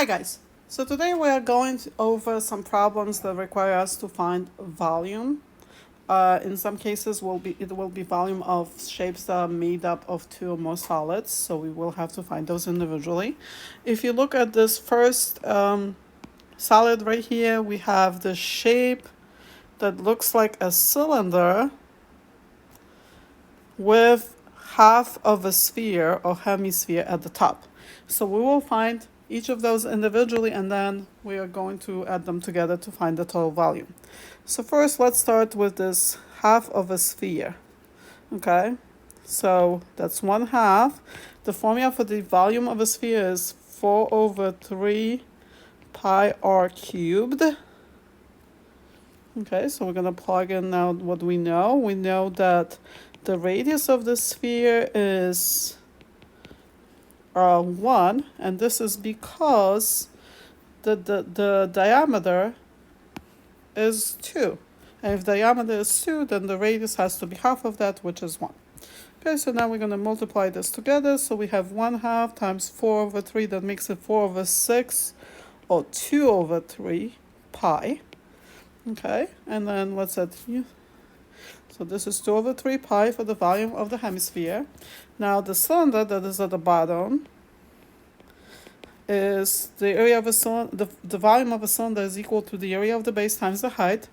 Hi guys. So today we are going over some problems that require us to find volume. In some cases, it will be volume of shapes that are made up of two or more solids. So we will have to find those individually. If you look at this first solid right here, we have the shape that looks like a cylinder with half of a sphere or hemisphere at the top. So we will find each of those individually and then we are going to add them together to find the total volume. So first let's start with this half of a sphere. Okay, so that's 1/2. The formula for the volume of a sphere is 4/3 pi r cubed. Okay, so we're going to plug in now what we know. We know that the radius of the sphere is 1, and this is because the diameter is 2. And if diameter is 2, then the radius has to be half of that, which is 1. Okay, so now we're going to multiply this together. So we have 1/2 times 4/3, that makes it 4/6, or 2/3 pi. Okay, and then let's add here. So this is 2/3 pi for the volume of the hemisphere. Now the cylinder that is at the bottom is the area of a cylinder. The volume of a cylinder is equal to the area of the base times the height.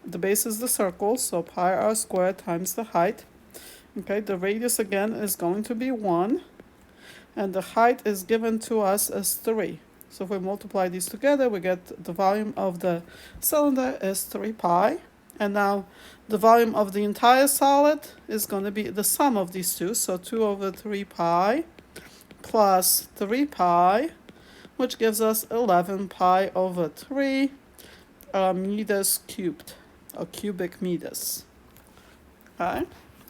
The base is the circle, so pi r squared times the height. Okay, the radius again is going to be 1, and the height is given to us as 3. So if we multiply these together, we get the volume of the cylinder is 3 pi. And now the volume of the entire solid is going to be the sum of these two. So 2/3 pi plus 3 pi, which gives us 11 pi/3 meters cubed, or cubic meters. Okay.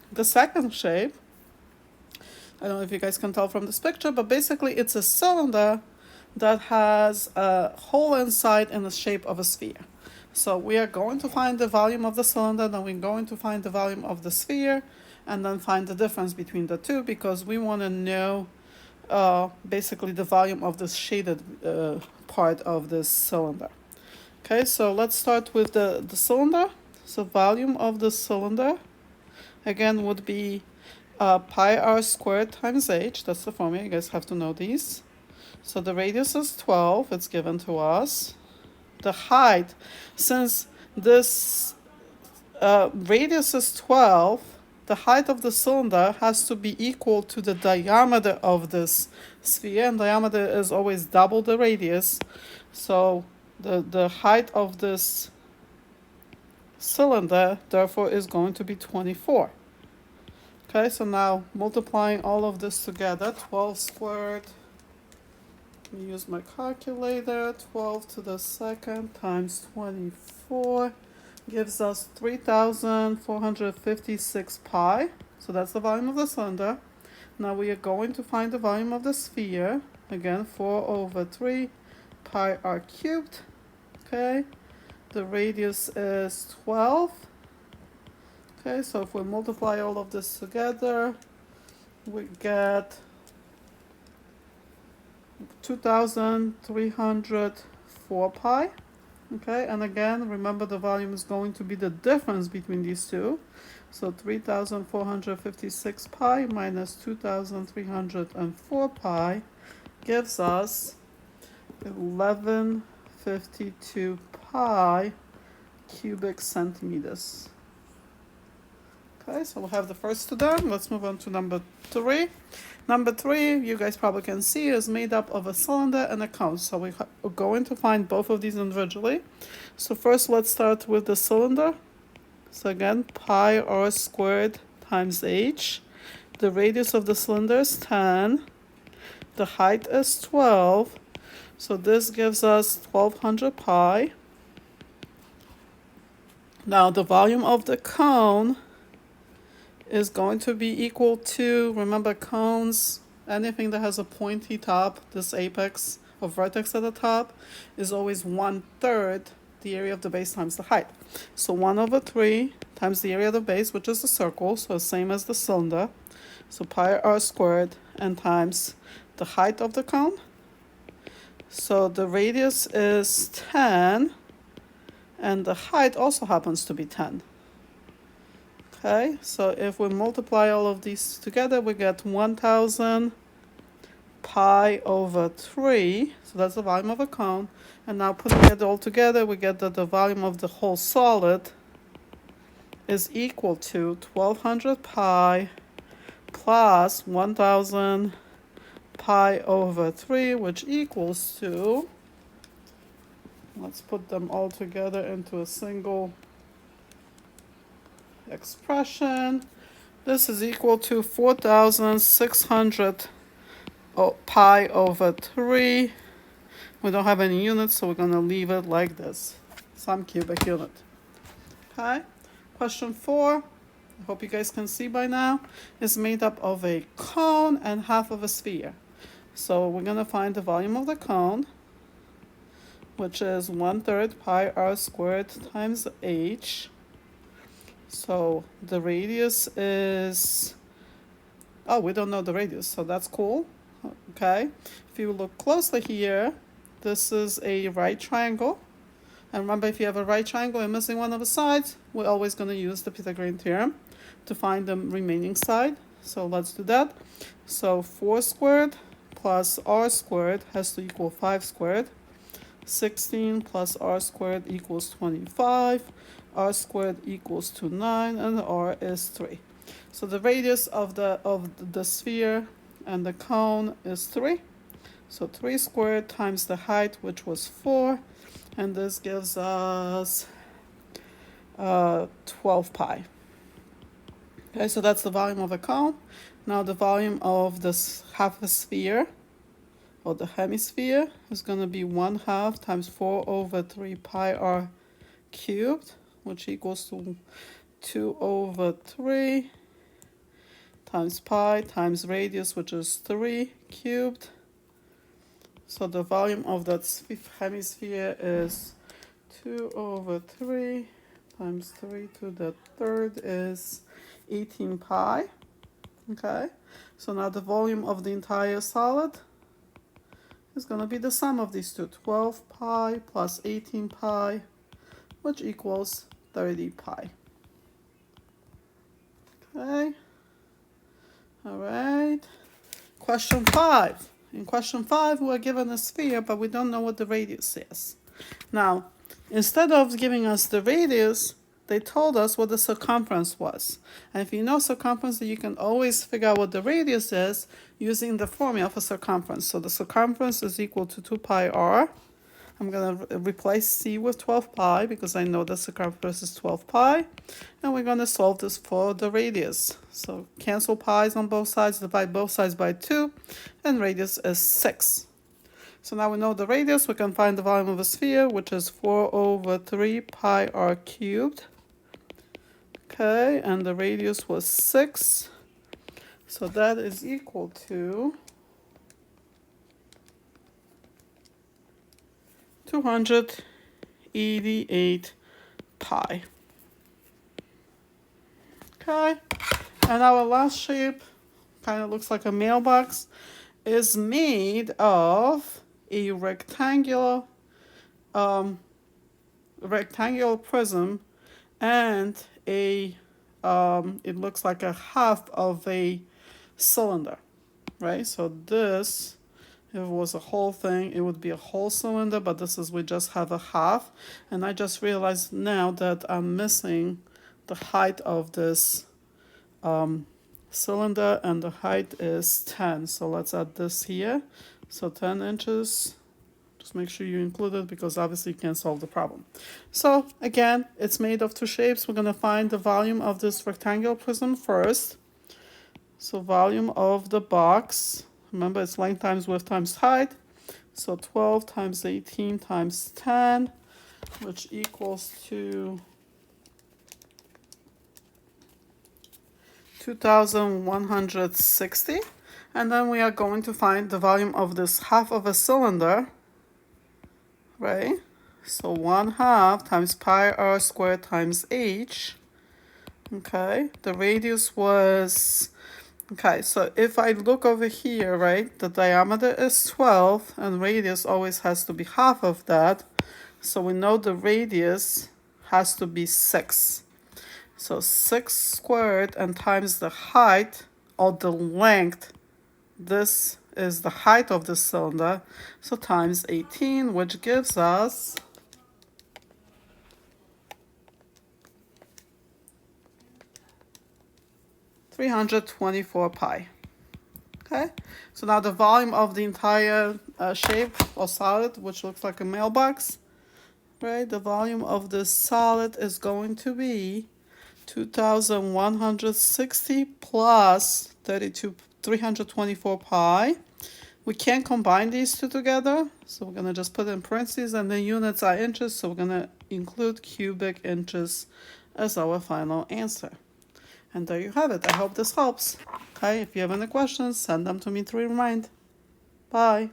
The second shape, I don't know if you guys can tell from this picture, but basically it's a cylinder that has a hole inside in the shape of a sphere. So we are going to find the volume of the cylinder, then we're going to find the volume of the sphere, and then find the difference between the two, because we want to know basically the volume of the shaded part of this cylinder. Okay, so let's start with the cylinder. So volume of the cylinder, again, would be pi r squared times h. That's the formula, you guys have to know these. So the radius is 12, it's given to us. The height, since this radius is 12, the height of the cylinder has to be equal to the diameter of this sphere, and diameter is always double the radius. So the height of this cylinder, therefore, is going to be 24. Okay, so now multiplying all of this together, 12 squared, let me use my calculator, 12 to the second times 24 gives us 3,456 pi. So that's the volume of the cylinder. Now we are going to find the volume of the sphere. Again, 4/3 pi r cubed. Okay, the radius is 12. Okay, so if we multiply all of this together, we get 2,304 pi. Okay, and again, remember the volume is going to be the difference between these two. So 3,456 pi minus 2,304 pi gives us 1152 pi cubic centimeters. Okay, so we'll have the first two done. Let's move on to number 3. Number 3, you guys probably can see, is made up of a cylinder and a cone. So we're going to find both of these individually. So first, let's start with the cylinder. So again, pi r squared times h. The radius of the cylinder is 10. The height is 12. So this gives us 1,200 pi. Now the volume of the cone is going to be equal to, remember cones, anything that has a pointy top, this apex or vertex at the top, is always 1/3 the area of the base times the height. So 1/3 times the area of the base, which is the circle, so same as the cylinder. So pi r squared, and times the height of the cone, So the radius is 10, and the height also happens to be 10. Okay, so if we multiply all of these together, we get 1000 pi over 3. So that's the volume of a cone. And now putting it all together, we get that the volume of the whole solid is equal to 1200 pi plus 1000 pi over 3, which equals to, let's put them all together into a single expression. This is equal to 4600 pi over 3. We don't have any units, so we're going to leave it like this, some cubic unit. Okay, question 4, I hope you guys can see by now, is made up of a cone and half of a sphere. So we're going to find the volume of the cone, which is 1/3 pi r squared times h. So the radius is, oh, we don't know the radius, so that's cool. Okay, if you look closely here, this is a right triangle. And remember, if you have a right triangle and missing one of the sides, we're always going to use the Pythagorean theorem to find the remaining side. So let's do that. So 4 squared plus r squared has to equal 5 squared. 16 plus r squared equals 25. R squared equals to 9, and r is 3. So the radius of the sphere and the cone is 3. So 3 squared times the height, which was 4, and this gives us 12 pi. Okay, so that's the volume of a cone. Now the volume of this half a sphere, or the hemisphere, is going to be 1/2 times 4 over 3 pi r cubed, which equals to 2 over 3 times pi times radius, which is 3 cubed. So the volume of that hemisphere is 2 over 3 times 3 to the third is 18 pi. Okay, so now the volume of the entire solid is going to be the sum of these two, 12 pi plus 18 pi, which equals 30 pi. Okay, all right. Question 5. In question 5, we're given a sphere, but we don't know what the radius is. Now, instead of giving us the radius, they told us what the circumference was. And if you know circumference, then you can always figure out what the radius is using the formula for circumference. So the circumference is equal to 2 pi r. I'm going to replace c with 12 pi because I know the circumference is 12 pi. And we're going to solve this for the radius. So cancel pi's on both sides, divide both sides by 2, and radius is 6. So now we know the radius, we can find the volume of a sphere, which is 4 over 3 pi r cubed. Okay, and the radius was 6. So that is equal to 288 pi. Okay, and our last shape kind of looks like a mailbox, is made of a rectangular prism and a it looks like a half of a cylinder, right? So this, if it was a whole thing, it would be a whole cylinder, but this is, we just have a half. And I just realized now that I'm missing the height of this cylinder, and the height is 10. So let's add this here. So 10 inches. Just make sure you include it because obviously you can't solve the problem. So again, it's made of two shapes. We're going to find the volume of this rectangular prism first. So volume of the box, remember it's length times width times height. So 12 times 18 times 10, which equals to 2160. And then we are going to find the volume of this half of a cylinder, right? So 1/2 times pi r squared times h. Okay, the radius was Okay, so if I look over here, right, the diameter is 12 and radius always has to be half of that. So we know the radius has to be 6. So 6 squared and times the height or the length. This is the height of the cylinder. So times 18, which gives us 324 pi. Okay, so now the volume of the entire shape or solid, which looks like a mailbox, right? The volume of this solid is going to be 2,160 plus 324 pi. We can't combine these two together, so we're gonna just put in parentheses, and the units are inches, so we're gonna include cubic inches as our final answer. And there you have it. I hope this helps. Okay, if you have any questions, send them to me to remind. Bye.